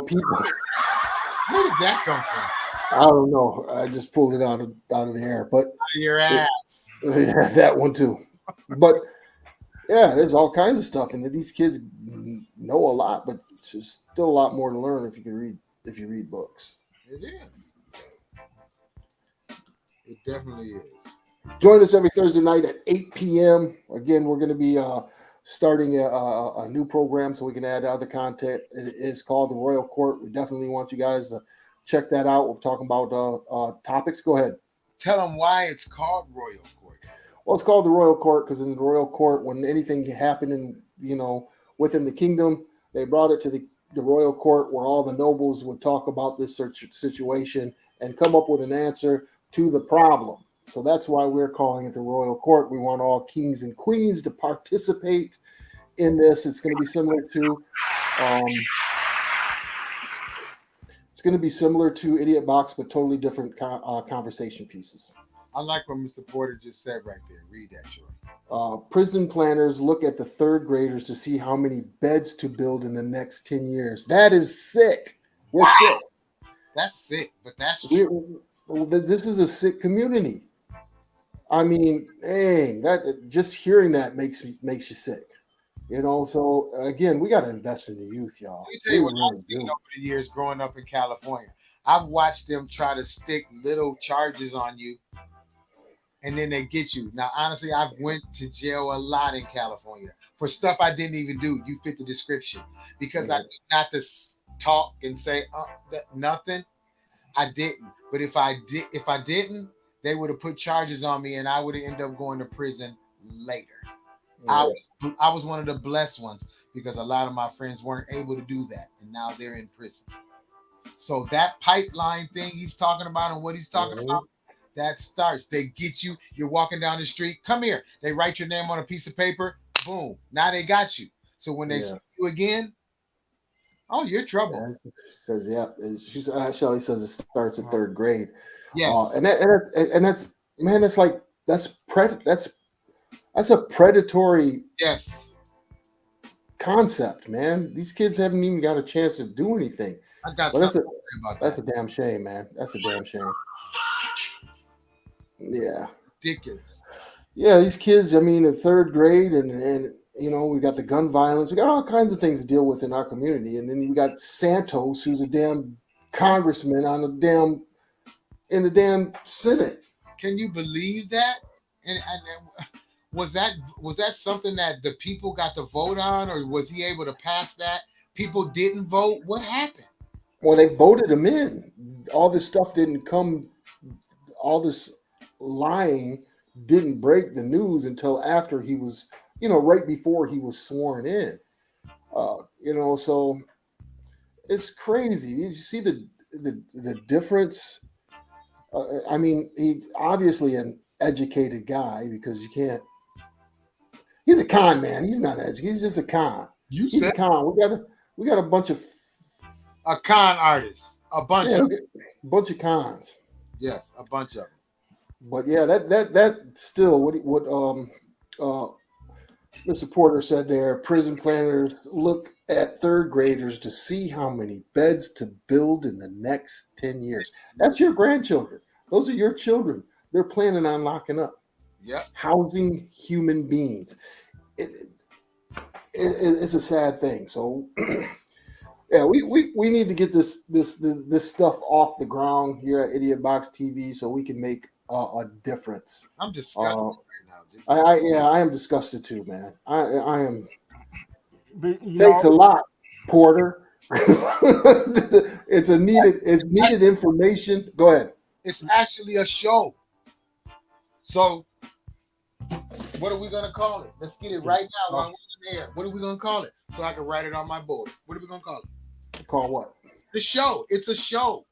Where did that come from? I don't know. I just pulled it out of the air, but out of your ass. Yeah, that one too. But yeah, there's all kinds of stuff, and these kids know a lot, but there's still a lot more to learn if you read books. It is. It definitely is. Join us every Thursday night at 8 p.m. Again, we're going to be starting a new program so we can add other content. It is called The Royal Court. We definitely want you guys to check that out. We're talking about topics. Go ahead. Tell them why it's called Royal Court. Well, it's called the Royal Court because in the Royal Court, when anything happened within the kingdom, they brought it to the Royal Court where all the nobles would talk about this situation and come up with an answer to the problem. So that's why we're calling it the Royal Court. We want all kings and queens to participate in this. It's going to be similar to Idiotbox, but totally different conversation pieces. I like what Mr. Porter just said right there. Read that, Shorty. Prison planners look at the third graders to see how many beds to build in the next 10 years. That is sick. We're sick. That's sick, but that's true. This is a sick community. I mean, dang, that just hearing that makes you sick. You know, so again, we got to invest in the youth, y'all. Let me tell you what I've seen over the years growing up in California. I've watched them try to stick little charges on you, and then they get you. Now, honestly, I've went to jail a lot in California for stuff I didn't even do. You fit the description because I knew not to talk and say nothing. I didn't. But if I didn't, they would have put charges on me, and I would have ended up going to prison later. Yeah. I was one of the blessed ones because a lot of my friends weren't able to do that, and now they're in prison. So that pipeline thing he's talking about and what he's talking about, that starts. They get you. You're walking down the street. Come here. They write your name on a piece of paper. Boom. Now they got you. So when they see you again, oh, you're in trouble. She says, yeah. Shelly says it starts at third grade. Yes. And that's man, that's like that's a predatory concept, man. These kids haven't even got a chance to do anything. I got something to say about that. That's a damn shame, man. That's a damn shame. Yeah. Ridiculous. Yeah, these kids, I mean, in third grade and you know, we got the gun violence. We got all kinds of things to deal with in our community. And then you got Santos, who's a damn congressman in the damn Senate. Can you believe that? And was that something that the people got to vote on, or was he able to pass that? People didn't vote. What happened? Well, they voted him in. All this stuff didn't come. All this lying didn't break the news until after he was, you know, right before he was sworn in. You know, so it's crazy. Did you see the difference? I mean, he's obviously an educated guy because you can't. He's a con man. He's not educated. He's just a con. He's a con. We got a bunch of a con artist. A bunch of cons. Yes, a bunch of them. But yeah, that still what Mr. Porter said there. Prison planners look at third graders to see how many beds to build in the next 10 years. That's your grandchildren. Those are your children. They're planning on locking up. Yep. Housing human beings. It's a sad thing. So yeah, we need to get this stuff off the ground here at Idiotbox TV so we can make a difference. I'm disgusted right now. I am disgusted too, man. I am. Thanks a lot, Porter. It's needed information. Go ahead. It's actually a show. So what are we gonna call it? Let's get it right now while we're in the air. What are we gonna call it? So I can write it on my board. What are we gonna call it? Call what? The show. It's a show.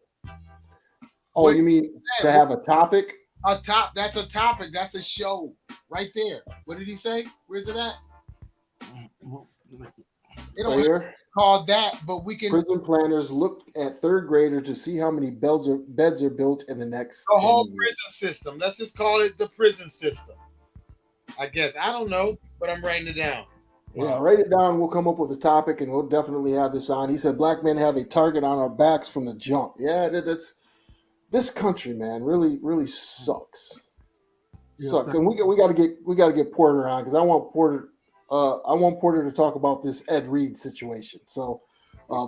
Oh, you mean to have a topic? That's a topic. That's a show right there. What did he say? Where's it at? It don't have to call that, but we can. Prison planners look at third graders to see how many beds are built in the next. The whole prison system. Let's just call it the prison system. I guess I don't know, but I'm writing it down. Yeah, write it down. We'll come up with a topic, and we'll definitely have this on. He said, "Black men have a target on our backs from the jump." Yeah, that's this country, man. Really sucks. Sucks, and we got to get Porter on because I want Porter to talk about this Ed Reed situation. So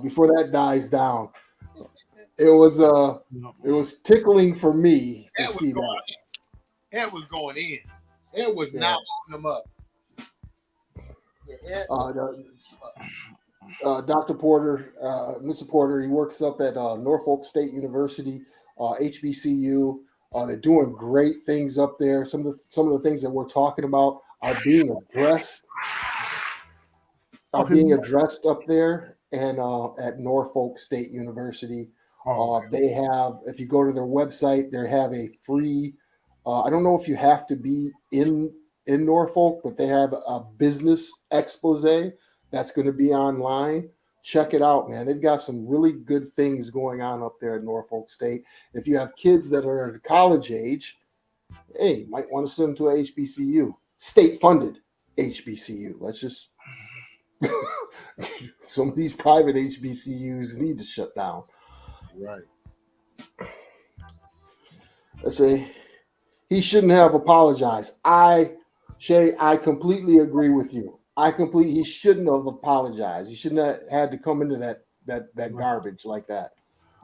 before that dies down, it was tickling for me to see that. It was going in. It was not holding them up. Dr. Porter, Mr. Porter, he works up at Norfolk State University, HBCU. They're doing great things up there. Some of the things that we're talking about are being addressed. Being addressed up there and at Norfolk State University. They have, if you go to their website, they have a free. I don't know if you have to be in Norfolk, but they have a business expose that's going to be online. Check it out, man. They've got some really good things going on up there at Norfolk State. If you have kids that are at college age, Hey, might want to send them to a HBCU, state-funded HBCU. Let's just some of these private HBCUs need to shut down. Right. Let's say he shouldn't have apologized. Shay, I completely agree with you. He shouldn't have apologized. He shouldn't have had to come into that garbage like that.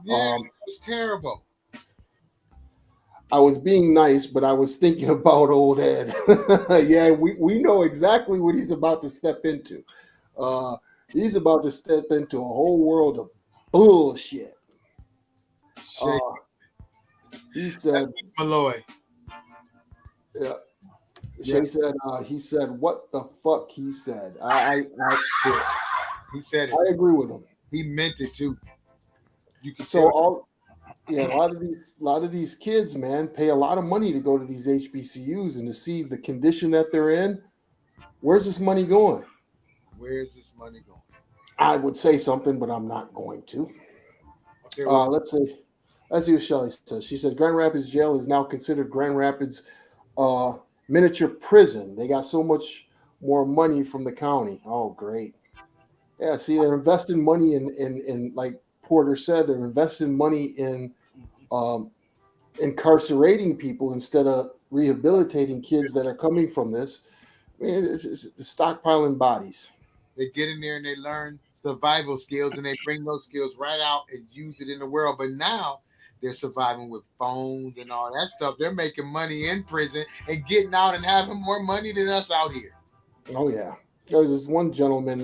Yeah, it was terrible. I was being nice, but I was thinking about old Ed. Yeah, we know exactly what he's about to step into. He's about to step into a whole world of bullshit. He said, Malloy. Yeah. Shay said, he said, what the fuck he said. He said it. I agree with him. He meant it too. You can So a lot of these kids, man, pay a lot of money to go to these HBCUs and to see the condition that they're in. Where's this money going? Where's this money going? I would say something, but I'm not going to. Okay, Let's see what Shelly says. She said Grand Rapids Jail is now considered Grand Rapids miniature prison. They got so much more money from the county. Oh, great. Yeah, see, they're investing money in like Porter said, they're investing money in incarcerating people instead of rehabilitating kids that are coming from this. I mean, it's stockpiling bodies. They get in there and they learn survival skills and they bring those skills right out and use it in the world. But now they're surviving with phones and all that stuff. They're making money in prison and getting out and having more money than us out here. Oh yeah, there was this one gentleman.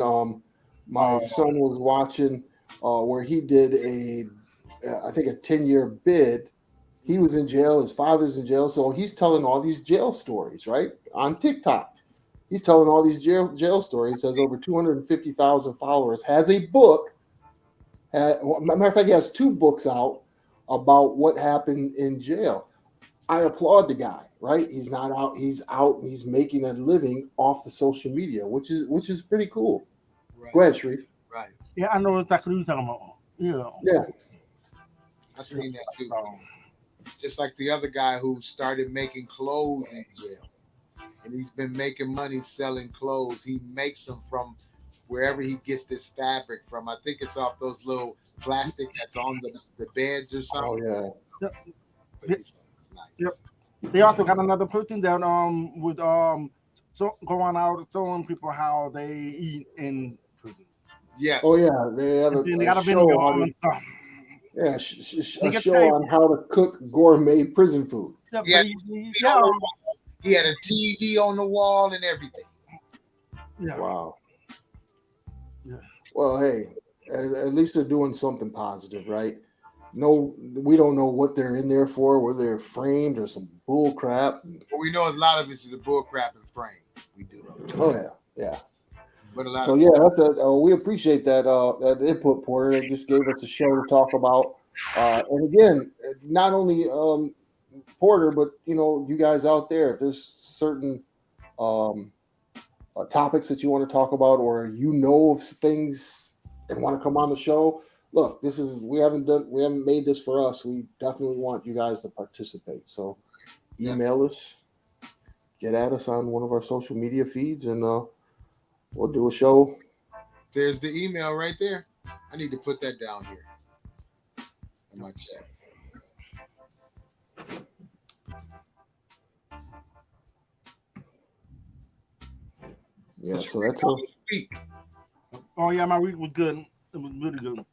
My son was watching where he did I think a 10-year bid. He was in jail. His father's in jail, so he's telling all these jail stories right on TikTok. He's telling all these jail stories. Has over 250,000 followers. Has a book. Matter of fact, he has 2 books out about what happened in jail. I applaud the guy. Right? He's not out. He's out. And he's making a living off the social media, which is pretty cool. Right. Go ahead, Sharif. Right. Yeah, I know exactly what you're talking about. Yeah. Yeah. I seen that too. Just like the other guy who started making clothes in jail. And he's been making money selling clothes. He makes them from wherever he gets this fabric from. I think it's off those little plastic that's on the beds or something. Oh yeah. Yep. They also got another person that would going out showing people how they eat in prison. Yes. Oh yeah, they have they got a show video on and stuff. Yeah, a show on how to cook gourmet prison food. Yeah, he had a TV on the wall and everything. Yeah. Wow. Yeah. Well, hey, at least they're doing something positive, right? No, we don't know what they're in there for, whether they're framed or some bull crap. But we know a lot of this is a bull crap and frame. We do know. Oh yeah. But a lot so yeah, that's we appreciate that that input, Porter. It just gave us a show to talk about. And again, not only Porter, but you guys out there, if there's certain topics that you want to talk about, or of things and want to come on the show, look, we haven't made this for us. We definitely want you guys to participate. So email us, get at us on one of our social media feeds, and we'll do a show. There's the email right there. I need to put that down here in my chat. Yeah, so that's a week. Oh yeah, my week was good. It was really good.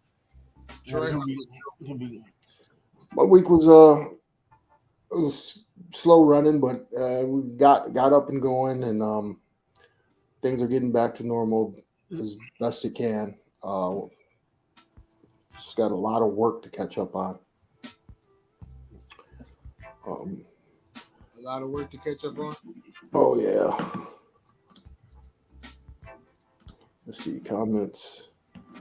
My week was it was slow running, but we got up and going, and things are getting back to normal as best it can. Just got a lot of work to catch up on. A lot of work to catch up on. Oh yeah. Let's see comments. In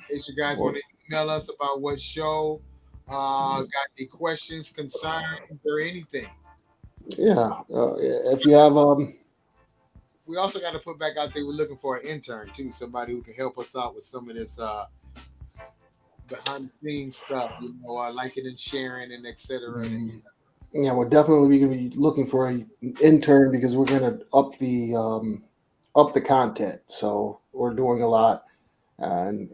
case you guys want to email us about what show, got any questions, concerns, or anything. Yeah, if you have we also got to put back out there. We're looking for an intern too, somebody who can help us out with some of this behind the scenes stuff, liking and sharing and etc. Yeah, we're definitely going to be looking for an intern because we're going to up the content. So we're doing a lot, and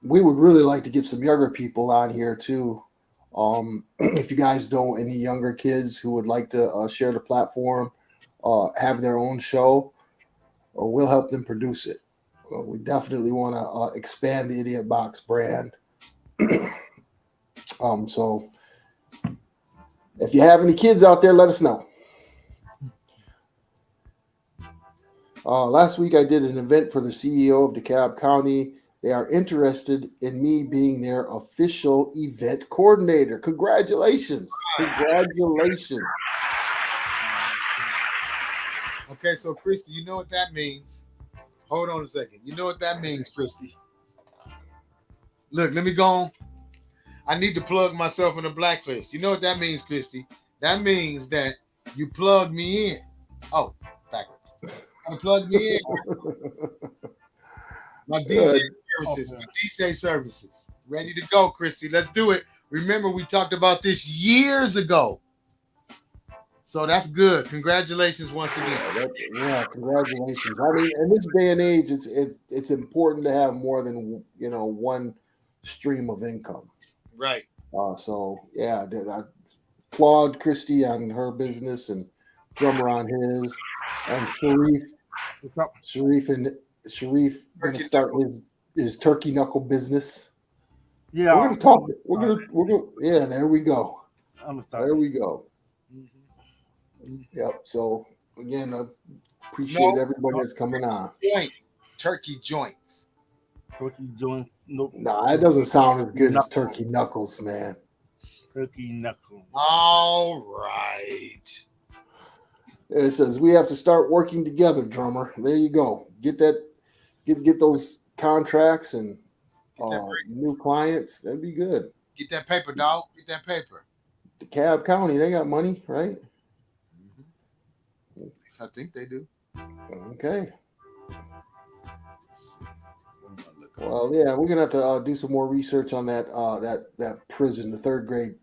we would really like to get some younger people on here too. If you guys know any younger kids who would like to share the platform, have their own show, we'll help them produce it. We definitely want to expand the Idiot Box brand. So if you have any kids out there, let us know. Last week I did an event for the CEO of DeKalb County. They are interested in me being their official event coordinator. Congratulations. Congratulations. Okay, so Christy, you know what that means. Hold on a second. You know what that means, Christy. Look, let me go on. I need to plug myself in the blacklist. You know what that means, Christy? That means that you plugged me in. Oh, backwards. You plugged me in. My DJ services. My DJ services. Ready to go, Christy. Let's do it. Remember, we talked about this years ago. So that's good. Congratulations once again. Yeah, congratulations. I mean, in this day and age, it's important to have more than one stream of income. Right. So yeah, I applaud Christy on her business and Drummer on his, and Sharif gonna start his turkey knuckle business. Yeah, we're gonna talk. We're gonna. Yeah, there we go. There we go. Yep. So again, I appreciate everybody that's coming on. Joints, turkey joints. Turkey joints. Nope. Nah, that doesn't sound as good as turkey knuckles, man. Turkey knuckle. All right. It says we have to start working together, drummer. There you go. Get those contracts and new clients. That'd be good. Get that paper, dog. Get that paper. DeKalb County, they got money, right? At least I think they do. Okay. Well, yeah, we're gonna have to do some more research on that prison, the third grade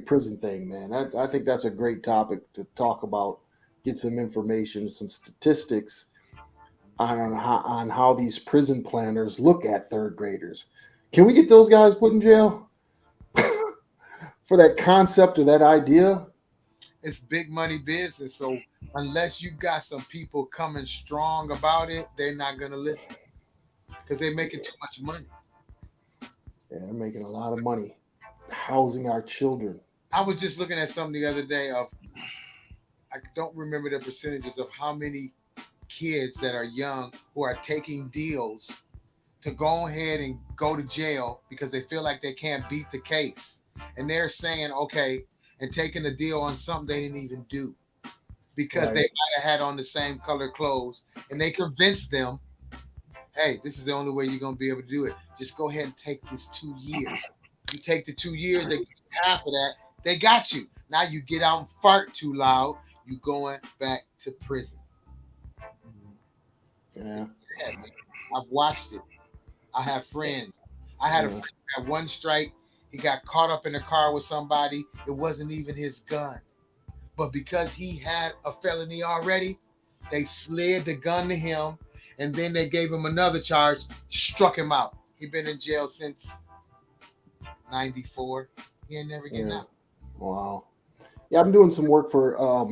prison thing, man. I think that's a great topic to talk about. Get some information, some statistics on how these prison planners look at third graders. Can we get those guys put in jail for that concept or that idea? It's big money business, so unless you got some people coming strong about it, they're not gonna listen because they're making too much money. Yeah, they're making a lot of money housing our children. I was just looking at something the other day of, I don't remember the percentages of how many kids that are young who are taking deals to go ahead and go to jail because they feel like they can't beat the case. And they're saying, okay, and taking a deal on something they didn't even do because they might have had on the same color clothes, and they convinced them, hey, this is the only way you're going to be able to do it. Just go ahead and take this 2 years. You take the 2 years, they get half of that. They got you. Now you get out and fart too loud. You going back to prison. Yeah. I've watched it. I have friends. I had a friend who had one strike. He got caught up in a car with somebody. It wasn't even his gun. But because he had a felony already, they slid the gun to him, and then they gave him another charge, struck him out. He's been in jail since 94. He ain't never getting out. Wow. Yeah, I'm doing some work for I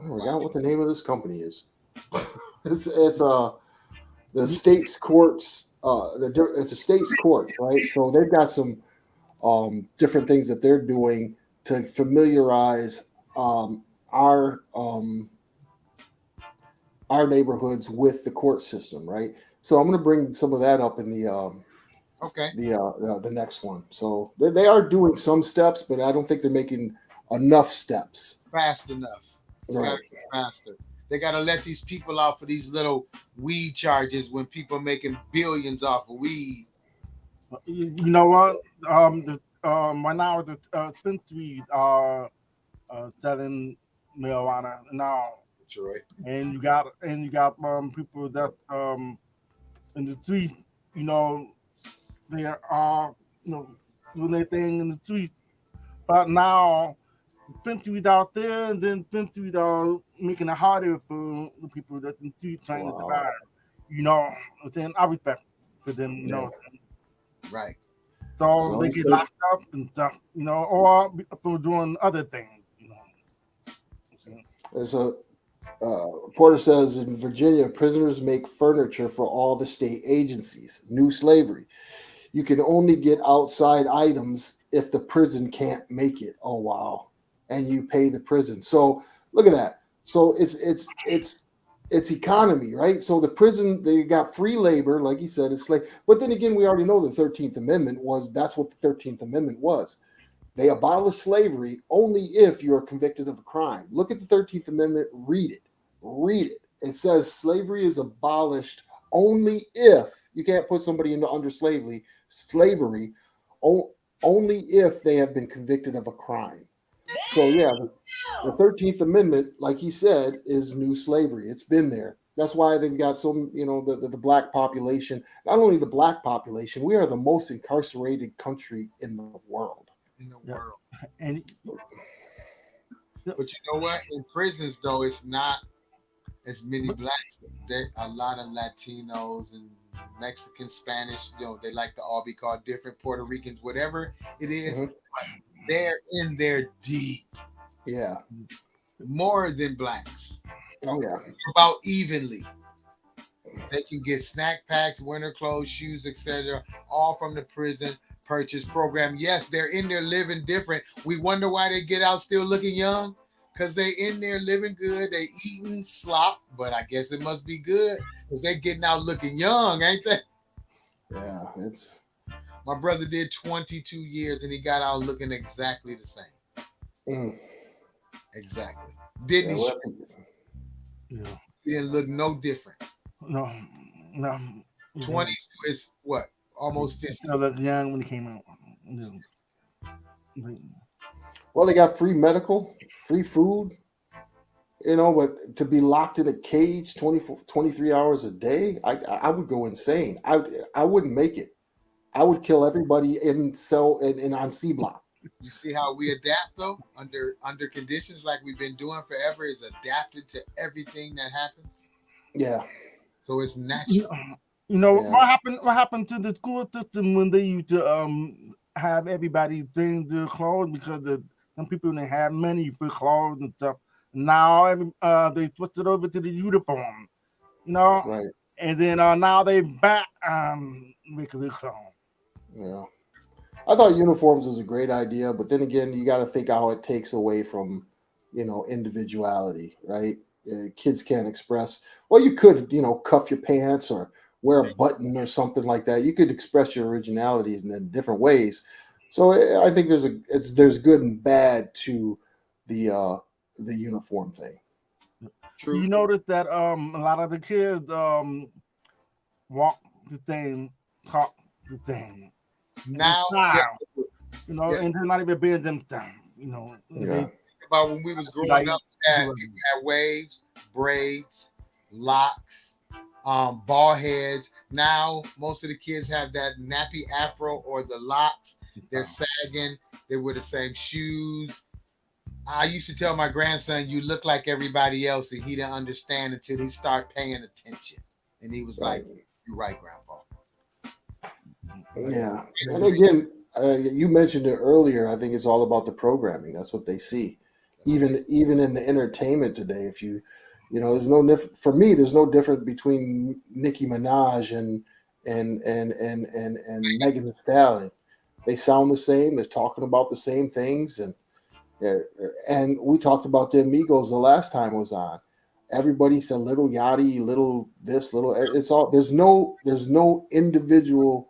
forgot what the name of this company is. it's the state's courts. It's a state's court, right? So they've got some different things that they're doing to familiarize our neighborhoods with the court system, right? So I'm going to bring some of that up in the next one. So they are doing some steps, but I don't think they're making enough steps. Fast enough. Right. Faster. They got to let these people out for these little weed charges when people are making billions off of weed. You know what? Right now the dispensary selling marijuana now. That's right. And you got people that in the street, they are doing their thing in the streets. But now, Pinterest out there, and then Pinterest are making it harder for the people that's in the street trying to Wow. survive. You know, within I respect for them, you know. Right. So So they he get said, locked up and stuff, you know, or for doing other things, you know. there's a Porter says in Virginia, prisoners make furniture for all the state agencies. New slavery. You can only get outside items if the prison can't make it. Oh wow. And you pay the prison. So look at that. So it's economy, right? So the prison, they got free labor, like you said, it's slave. But then again, we already know the 13th Amendment was that's what the 13th Amendment was. They abolished slavery only if you're convicted of a crime. Look at the 13th Amendment, read it. Read it. It says slavery is abolished only if you can't put somebody into under slavery only if they have been convicted of a crime. So yeah, the 13th Amendment, like he said, is new slavery. It's been there. That's why they've got some, you know, the black population. Not only the black population, we are the most incarcerated country in the world. In the Yeah. world. And But you know what? In prisons, though, it's not as many blacks. There a lot of Latinos and Mexican, Spanish. You know, they like to all be called different Puerto Ricans, whatever it is. Mhm. They're in there deep, Yeah. more than blacks. Oh yeah. About evenly. They can get snack packs, winter clothes, shoes, etc., all from the prison purchase program. Yes, they're in there living different. We wonder why they get out still looking young. Because they in there living good. They eating slop, but I guess it must be good because they getting out looking young, ain't they? Yeah. It's My brother did 22 years and he got out looking exactly the same. Exactly. Didn't yeah, he? yeah, He didn't look no different. no. 20 is what? Almost 50. Still look young when he came out. Yeah. well, they got free medical, free food, you know, but to be locked in a cage 23 hours a day, I would go insane. I wouldn't make it. I would kill everybody in cell and on C block. You see how we adapt though under conditions like we've been doing forever is adapted to everything that happens. Yeah. So it's natural. You know Yeah. what happened to the school system when they used to have everybody change their clothes because some people didn't have money for clothes and stuff. Now they switched it over to the uniform, you know, Right. and then now they back making the clothes. Yeah. I thought uniforms was a great idea, but then again, you got to think how it takes away from, you know, individuality, right? Kids can't express. Well, you could, you know, cuff your pants or wear a button or something like that. You could express your originality in different ways. So I think there's good and bad to the uniform thing. True. You notice that a lot of the kids walk the thing, talk the thing. Now, Style, yes, you know, yes. and they're not even being them down, you know. Yeah. About when we was growing Like- up, people had waves, braids, locks, ball heads. Now most of the kids have that nappy afro or the locks. They're sagging. They wear the same shoes. I used to tell my grandson, "You look like everybody else," and he didn't understand until he started paying attention. And he was like, "You're right, Grandpa." Yeah. And again, you mentioned it earlier. I think it's all about the programming. That's what they see. Even in the entertainment today, if you know, there's no for me. There's no difference between Nicki Minaj and Megan Thee Stallion. They sound the same. They're talking about the same things, and we talked about the Amigos the last time I was on. Everybody said little Yachty, little this, little. It's all there's no individual.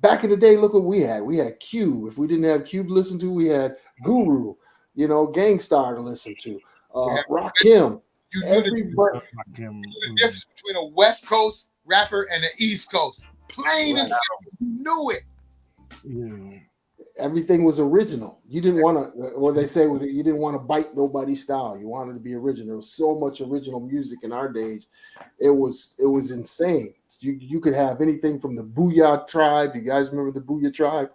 Back in the day, look what we had. We had Cube. If we didn't have Cube to listen to, we had Guru, you know, Gangstar to listen to, Rakim. You knew Everybody. the difference between a West Coast rapper and an East Coast. Plain and simple. You knew it. Yeah. everything was original. You didn't want to, what they say, you didn't want to bite nobody's style. You wanted to be original. There was so much original music in our days. It was insane. You could have anything from the Booyah Tribe. You guys remember the Booyah Tribe?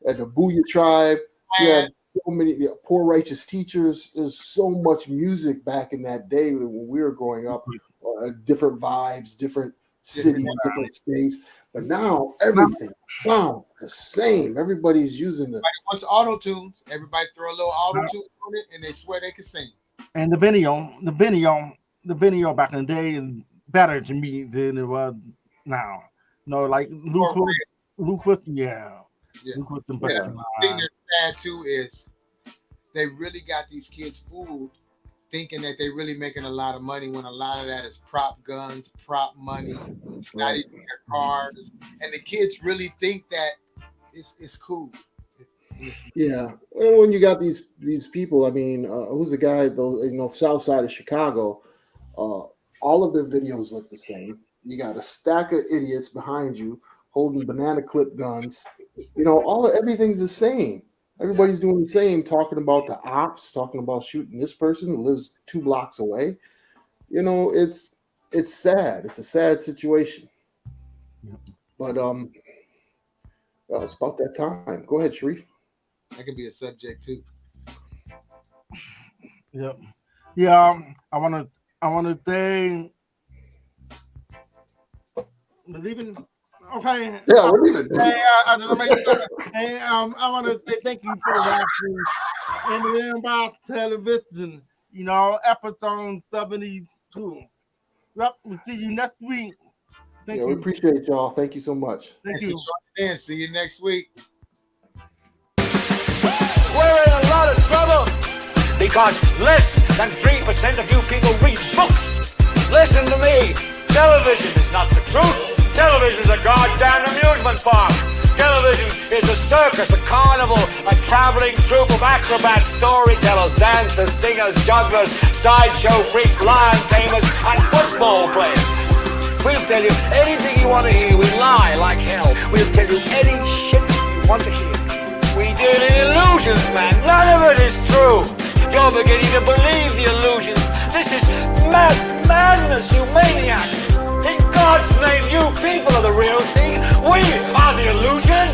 And the Booyah Tribe. You had so many Poor Righteous Teachers. There's so much music back in that day when we were growing up. Different vibes, different cities, different states. But now everything sounds the same. Everybody's using the. Everybody wants auto tunes. Everybody throw a little auto tune on it, and they swear they can sing. And the video back in the day is better to me than it was now. No, like Luke Clifton, yeah. Luke Clifton, The thing that's sad too is they really got these kids fooled, thinking that they're really making a lot of money when a lot of that is prop guns, prop money. It's not even their cars, and the kids really think that it's cool. Yeah, and when you got these people, I mean, who's the guy though? South side of Chicago. All of their videos look the same. You got a stack of idiots behind you holding banana clip guns. Everything's the same. Everybody's doing the same, talking about the ops, talking about shooting this person who lives 2 blocks away. It's sad. It's a sad situation. But it's about that time. Go ahead, Sharif. That could be a subject too. Yep. Yeah. I want to thank. Leaving. Okay. Yeah, we're leaving. I want to say thank you for watching Idiotbox Television. Episode 72. Yep. We'll see you next week. Thank you. We appreciate y'all. Thank you so much. Thank you. See you next week. We're in a lot of trouble because less than 3% of you people read books. Listen to me. Television is not the truth. Television is a goddamn amusement park. Television is a circus, a carnival, a traveling troupe of acrobats, storytellers, dancers, singers, jugglers, sideshow freaks, lion tamers, and football players. We'll tell you anything you want to hear. We lie like hell. We'll tell you any shit you want to hear. We deal in illusions, man. None of it is true. You're beginning to believe the illusions. This is mass madness, you maniacs. In God's name, you people are the real thing. We are the illusion.